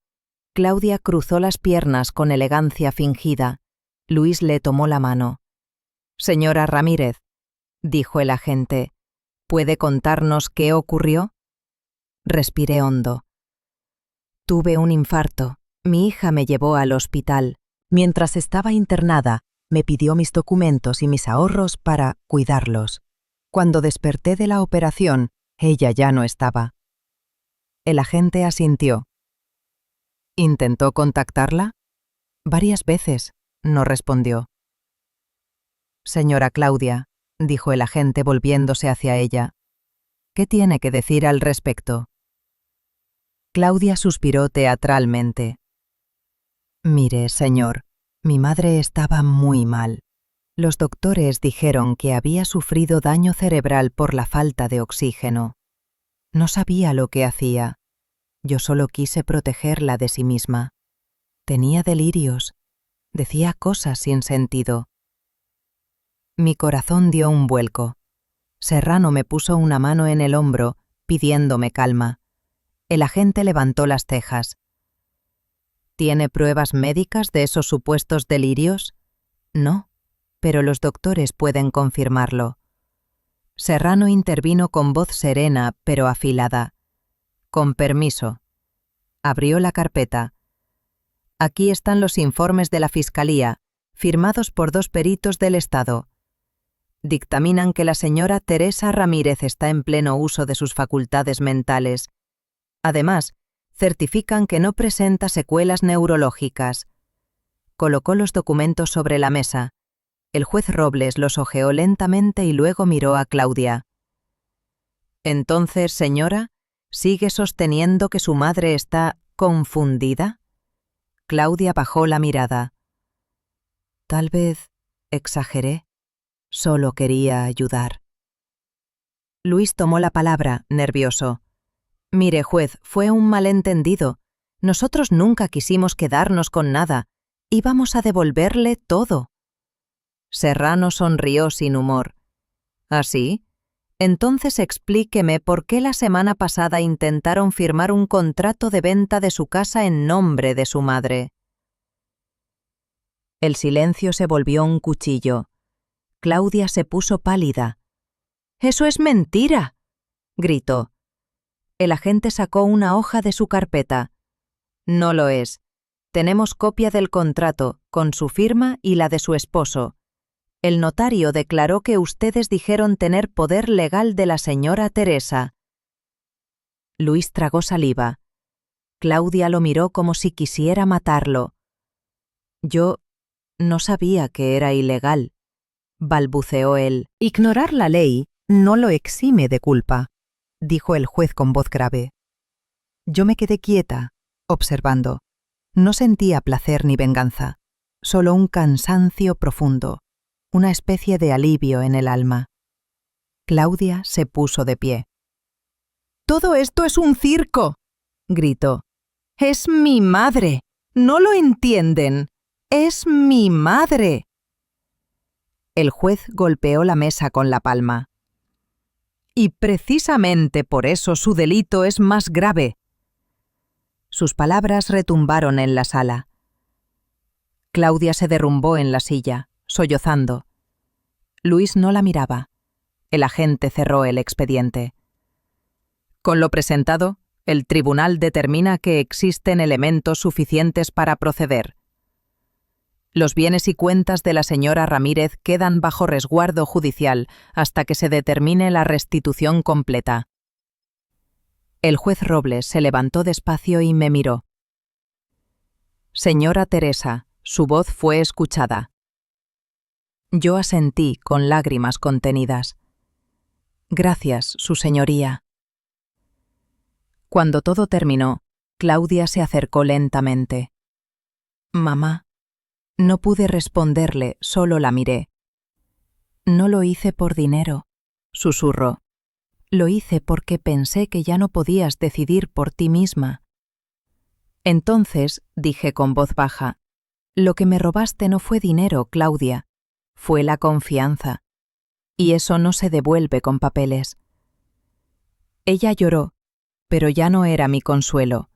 Claudia cruzó las piernas con elegancia fingida. Luis le tomó la mano. Señora Ramírez, dijo el agente, ¿puede contarnos qué ocurrió? Respiré hondo. Tuve un infarto. Mi hija me llevó al hospital. Mientras estaba internada, me pidió mis documentos y mis ahorros para cuidarlos. Cuando desperté de la operación, ella ya no estaba. El agente asintió. ¿Intentó contactarla? Varias veces, no respondió. Señora Claudia, dijo el agente volviéndose hacia ella, ¿qué tiene que decir al respecto? Claudia suspiró teatralmente. Mire, señor, mi madre estaba muy mal. Los doctores dijeron que había sufrido daño cerebral por la falta de oxígeno. No sabía lo que hacía. Yo solo quise protegerla de sí misma. Tenía delirios. Decía cosas sin sentido. Mi corazón dio un vuelco. Serrano me puso una mano en el hombro, pidiéndome calma. El agente levantó las cejas. ¿Tiene pruebas médicas de esos supuestos delirios? No, pero los doctores pueden confirmarlo. Serrano intervino con voz serena, pero afilada. Con permiso. Abrió la carpeta. Aquí están los informes de la Fiscalía, firmados por 2 peritos del Estado. Dictaminan que la señora Teresa Ramírez está en pleno uso de sus facultades mentales. Además, certifican que no presenta secuelas neurológicas. Colocó los documentos sobre la mesa. El juez Robles los hojeó lentamente y luego miró a Claudia. «Entonces, señora, ¿sigue sosteniendo que su madre está confundida?» Claudia bajó la mirada. «Tal vez exageré. Solo quería ayudar». Luis tomó la palabra, nervioso. «Mire, juez, fue un malentendido. Nosotros nunca quisimos quedarnos con nada. Íbamos a devolverle todo». Serrano sonrió sin humor. «¿Así? Entonces explíqueme por qué la semana pasada intentaron firmar un contrato de venta de su casa en nombre de su madre». El silencio se volvió un cuchillo. Claudia se puso pálida. «¡Eso es mentira!», gritó. El agente sacó una hoja de su carpeta. «No lo es. Tenemos copia del contrato, con su firma y la de su esposo. El notario declaró que ustedes dijeron tener poder legal de la señora Teresa». Luis tragó saliva. Claudia lo miró como si quisiera matarlo. «Yo no sabía que era ilegal», balbuceó él. «Ignorar la ley no lo exime de culpa», dijo el juez con voz grave. Yo me quedé quieta, observando. No sentía placer ni venganza, solo un cansancio profundo, una especie de alivio en el alma. Claudia se puso de pie. «¡Todo esto es un circo!», gritó. «Es mi madre. ¿No lo entienden? ¡Es mi madre!». El juez golpeó la mesa con la palma. «Y precisamente por eso su delito es más grave». Sus palabras retumbaron en la sala. Claudia se derrumbó en la silla, sollozando. Luis no la miraba. El agente cerró el expediente. «Con lo presentado, el tribunal determina que existen elementos suficientes para proceder. Los bienes y cuentas de la señora Ramírez quedan bajo resguardo judicial hasta que se determine la restitución completa». El juez Robles se levantó despacio y me miró. «Señora Teresa», su voz fue escuchada. Yo asentí con lágrimas contenidas. «Gracias, su señoría». Cuando todo terminó, Claudia se acercó lentamente. «Mamá». No pude responderle, solo la miré. «No lo hice por dinero», susurró. «Lo hice porque pensé que ya no podías decidir por ti misma». Entonces, dije con voz baja, «Lo que me robaste no fue dinero, Claudia, fue la confianza. Y eso no se devuelve con papeles». Ella lloró, pero ya no era mi consuelo.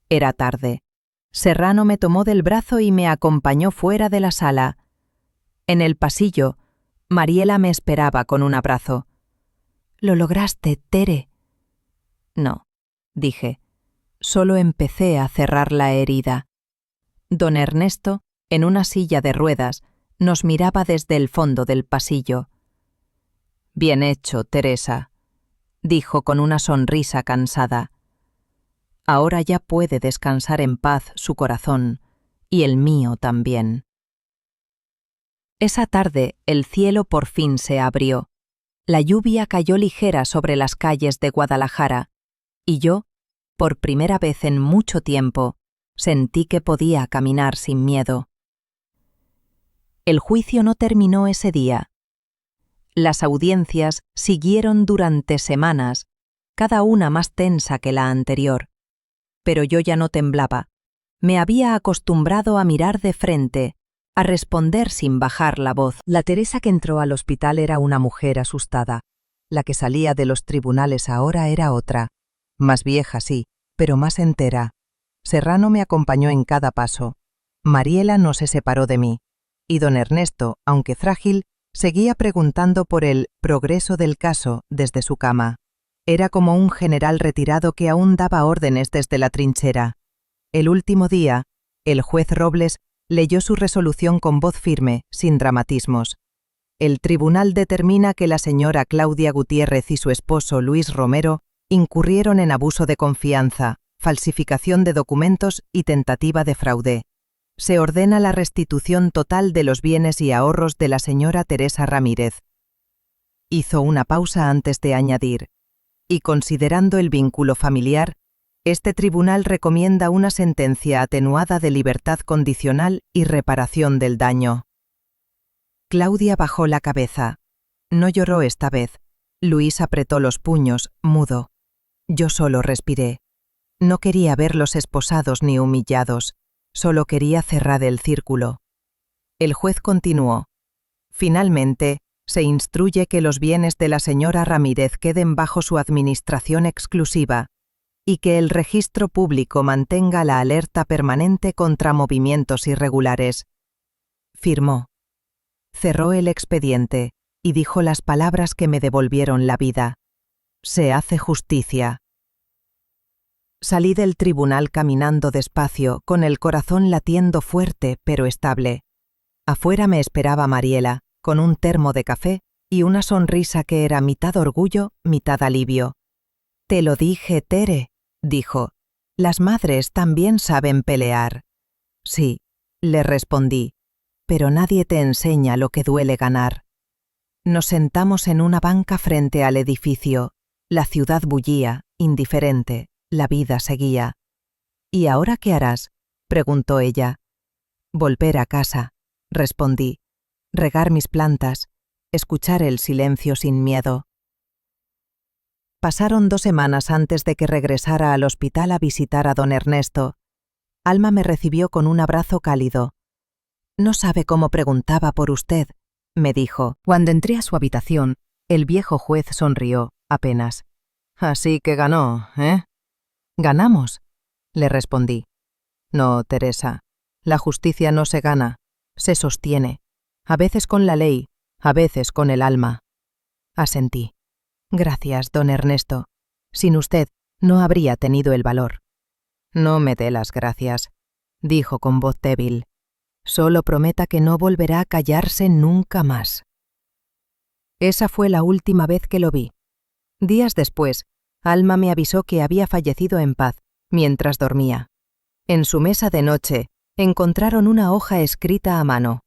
Era tarde. Serrano me tomó del brazo y me acompañó fuera de la sala. En el pasillo, Mariela me esperaba con un abrazo. «Lo lograste, Tere». «No», dije. Solo empecé a cerrar la herida. Don Ernesto, en una silla de ruedas, nos miraba desde el fondo del pasillo. «Bien hecho, Teresa», dijo con una sonrisa cansada. Ahora ya puede descansar en paz su corazón, y el mío también. Esa tarde el cielo por fin se abrió. La lluvia cayó ligera sobre las calles de Guadalajara, y yo, por primera vez en mucho tiempo, sentí que podía caminar sin miedo. El juicio no terminó ese día. Las audiencias siguieron durante semanas, cada una más tensa que la anterior. Pero yo ya no temblaba. Me había acostumbrado a mirar de frente, a responder sin bajar la voz. La Teresa que entró al hospital era una mujer asustada. La que salía de los tribunales ahora era otra. Más vieja, sí, pero más entera. Serrano me acompañó en cada paso. Mariela no se separó de mí. Y don Ernesto, aunque frágil, seguía preguntando por el progreso del caso desde su cama. Era como un general retirado que aún daba órdenes desde la trinchera. El último día, el juez Robles leyó su resolución con voz firme, sin dramatismos. El tribunal determina que la señora Claudia Gutiérrez y su esposo Luis Romero incurrieron en abuso de confianza, falsificación de documentos y tentativa de fraude. Se ordena la restitución total de los bienes y ahorros de la señora Teresa Ramírez. Hizo una pausa antes de añadir: y considerando el vínculo familiar, este tribunal recomienda una sentencia atenuada de libertad condicional y reparación del daño. Claudia bajó la cabeza. No lloró esta vez. Luis apretó los puños, mudo. Yo solo respiré. No quería verlos esposados ni humillados, solo quería cerrar el círculo. El juez continuó. Finalmente, se instruye que los bienes de la señora Ramírez queden bajo su administración exclusiva y que el registro público mantenga la alerta permanente contra movimientos irregulares. Firmó. Cerró el expediente y dijo las palabras que me devolvieron la vida. Se hace justicia. Salí del tribunal caminando despacio, con el corazón latiendo fuerte pero estable. Afuera me esperaba Mariela, con un termo de café y una sonrisa que era mitad orgullo, mitad alivio. «Te lo dije, Tere», dijo. «Las madres también saben pelear». «Sí», le respondí, «pero nadie te enseña lo que duele ganar». Nos sentamos en una banca frente al edificio. La ciudad bullía, indiferente. La vida seguía. «¿Y ahora qué harás?», preguntó ella. «Volver a casa», respondí. «Regar mis plantas, escuchar el silencio sin miedo». Pasaron 2 semanas antes de que regresara al hospital a visitar a don Ernesto. Alma me recibió con un abrazo cálido. «No sabe cómo preguntaba por usted», me dijo. Cuando entré a su habitación, el viejo juez sonrió, apenas. «Así que ganó, ¿eh?» «Ganamos», le respondí. «No, Teresa, la justicia no se gana, se sostiene, a veces con la ley, a veces con el alma». Asentí. «Gracias, don Ernesto. Sin usted no habría tenido el valor». «No me dé las gracias», dijo con voz débil. «Solo prometa que no volverá a callarse nunca más». Esa fue la última vez que lo vi. Días después, Alma me avisó que había fallecido en paz, mientras dormía. En su mesa de noche, encontraron una hoja escrita a mano.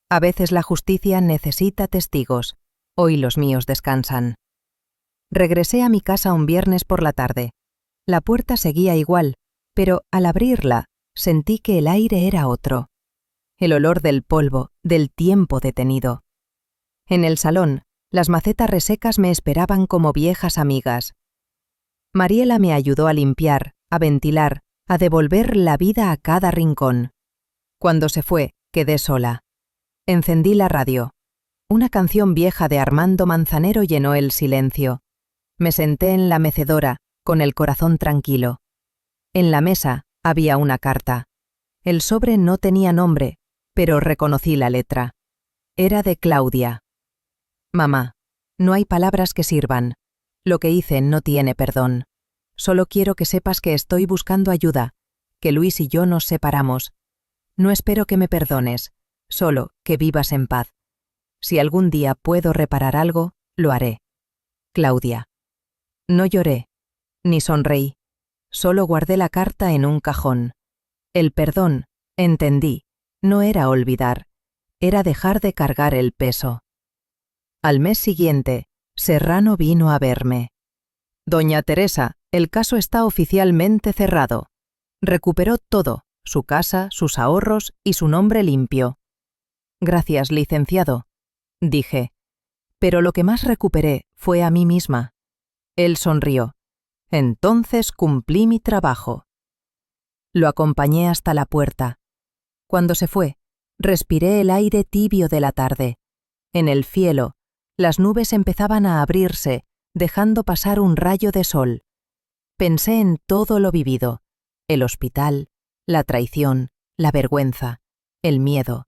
«A veces la justicia necesita testigos. Hoy los míos descansan». Regresé a mi casa un viernes por la tarde. La puerta seguía igual, pero al abrirla, sentí que el aire era otro. El olor del polvo, del tiempo detenido. En el salón, las macetas resecas me esperaban como viejas amigas. Mariela me ayudó a limpiar, a ventilar, a devolver la vida a cada rincón. Cuando se fue, quedé sola. Encendí la radio. Una canción vieja de Armando Manzanero llenó el silencio. Me senté en la mecedora, con el corazón tranquilo. En la mesa había una carta. El sobre no tenía nombre, pero reconocí la letra. Era de Claudia. «Mamá, no hay palabras que sirvan. Lo que hice no tiene perdón. Solo quiero que sepas que estoy buscando ayuda, que Luis y yo nos separamos. No espero que me perdones, solo que vivas en paz. Si algún día puedo reparar algo, lo haré. Claudia». No lloré, ni sonreí. Solo guardé la carta en un cajón. El perdón, entendí, no era olvidar, era dejar de cargar el peso. Al mes siguiente, Serrano vino a verme. «Doña Teresa, el caso está oficialmente cerrado. Recuperó todo, su casa, sus ahorros y su nombre limpio». «Gracias, licenciado», dije. «Pero lo que más recuperé fue a mí misma». Él sonrió. «Entonces cumplí mi trabajo». Lo acompañé hasta la puerta. Cuando se fue, respiré el aire tibio de la tarde. En el cielo, las nubes empezaban a abrirse, dejando pasar un rayo de sol. Pensé en todo lo vivido: el hospital, la traición, la vergüenza, el miedo,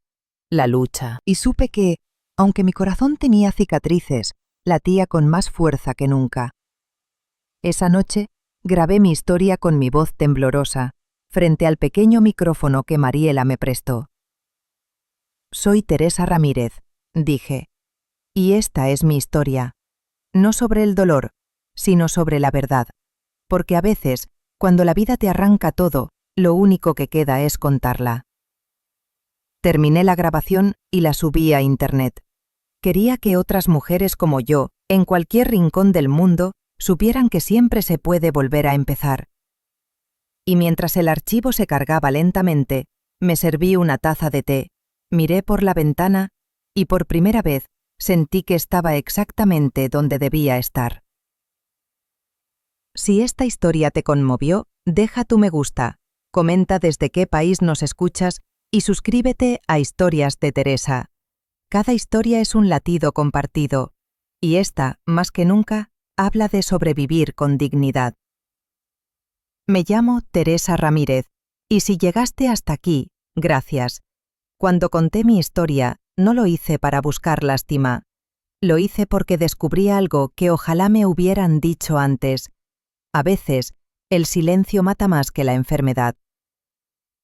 la lucha. Y supe que, aunque mi corazón tenía cicatrices, latía con más fuerza que nunca. Esa noche, grabé mi historia con mi voz temblorosa, frente al pequeño micrófono que Mariela me prestó. «Soy Teresa Ramírez», dije, «y esta es mi historia. No sobre el dolor, sino sobre la verdad, porque a veces Cuando la vida te arranca todo, lo único que queda es contarla. Terminé la grabación y la subí a Internet. Quería que otras mujeres como yo, en cualquier rincón del mundo, supieran que siempre se puede volver a empezar. Y mientras el archivo se cargaba lentamente, me serví una taza de té, miré por la ventana y por primera vez sentí que estaba exactamente donde debía estar. Si esta historia te conmovió, deja tu me gusta, comenta desde qué país nos escuchas y suscríbete a Historias de Teresa. Cada historia es un latido compartido, y esta, más que nunca, habla de sobrevivir con dignidad. Me llamo Teresa Ramírez, y si llegaste hasta aquí, gracias. Cuando conté mi historia, no lo hice para buscar lástima. Lo hice porque descubrí algo que ojalá me hubieran dicho antes. A veces, el silencio mata más que la enfermedad.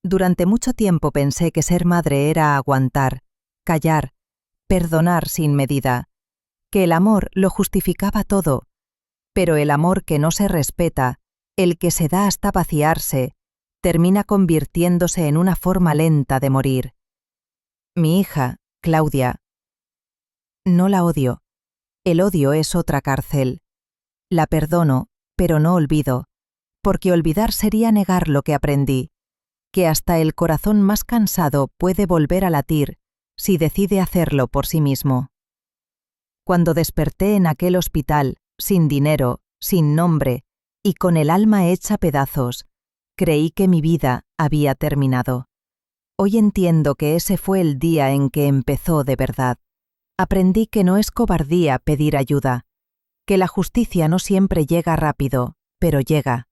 Durante mucho tiempo pensé que ser madre era aguantar, callar, perdonar sin medida, que el amor lo justificaba todo, pero el amor que no se respeta, el que se da hasta vaciarse, termina convirtiéndose en una forma lenta de morir. Mi hija, Claudia, no la odio. El odio es otra cárcel. La perdono, pero no olvido, porque olvidar sería negar lo que aprendí, que hasta el corazón más cansado puede volver a latir si decide hacerlo por sí mismo. Cuando desperté en aquel hospital, sin dinero, sin nombre y con el alma hecha pedazos, creí que mi vida había terminado. Hoy entiendo que ese fue el día en que empezó de verdad. Aprendí que no es cobardía pedir ayuda, que la justicia no siempre llega rápido, pero llega,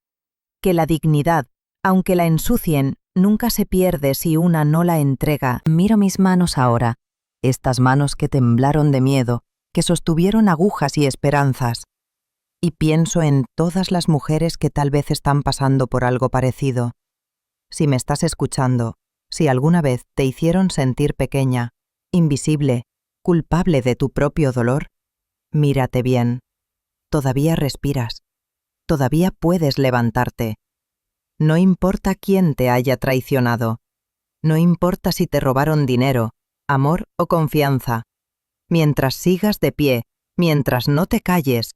que la dignidad, aunque la ensucien, nunca se pierde si una no la entrega. Miro mis manos ahora, estas manos que temblaron de miedo, que sostuvieron agujas y esperanzas, y pienso en todas las mujeres que tal vez están pasando por algo parecido. Si me estás escuchando, si alguna vez te hicieron sentir pequeña, invisible, culpable de tu propio dolor, mírate bien. Todavía respiras. Todavía puedes levantarte. No importa quién te haya traicionado. No importa si te robaron dinero, amor o confianza. Mientras sigas de pie, mientras no te calles,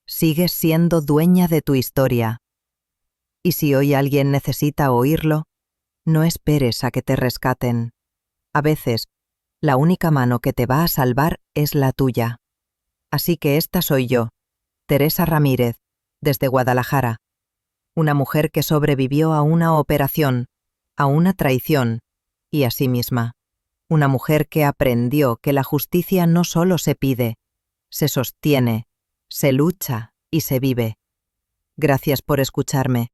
sigues siendo dueña de tu historia. Y si hoy alguien necesita oírlo, no esperes a que te rescaten. A veces, la única mano que te va a salvar es la tuya. Así que esta soy yo, Teresa Ramírez, desde Guadalajara. Una mujer que sobrevivió a una operación, a una traición y a sí misma. Una mujer que aprendió que la justicia no solo se pide, se sostiene, se lucha y se vive. Gracias por escucharme.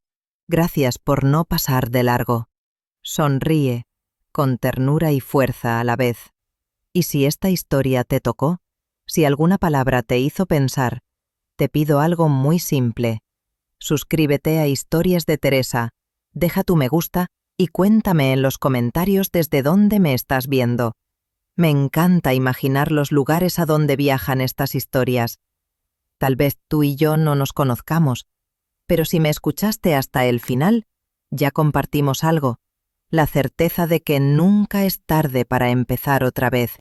Gracias por no pasar de largo. Sonríe, con ternura y fuerza a la vez. Y si esta historia te tocó, si alguna palabra te hizo pensar, te pido algo muy simple. Suscríbete a Historias de Teresa, deja tu me gusta y cuéntame en los comentarios desde dónde me estás viendo. Me encanta imaginar los lugares a donde viajan estas historias. Tal vez tú y yo no nos conozcamos, pero si me escuchaste hasta el final, ya compartimos algo, la certeza de que nunca es tarde para empezar otra vez.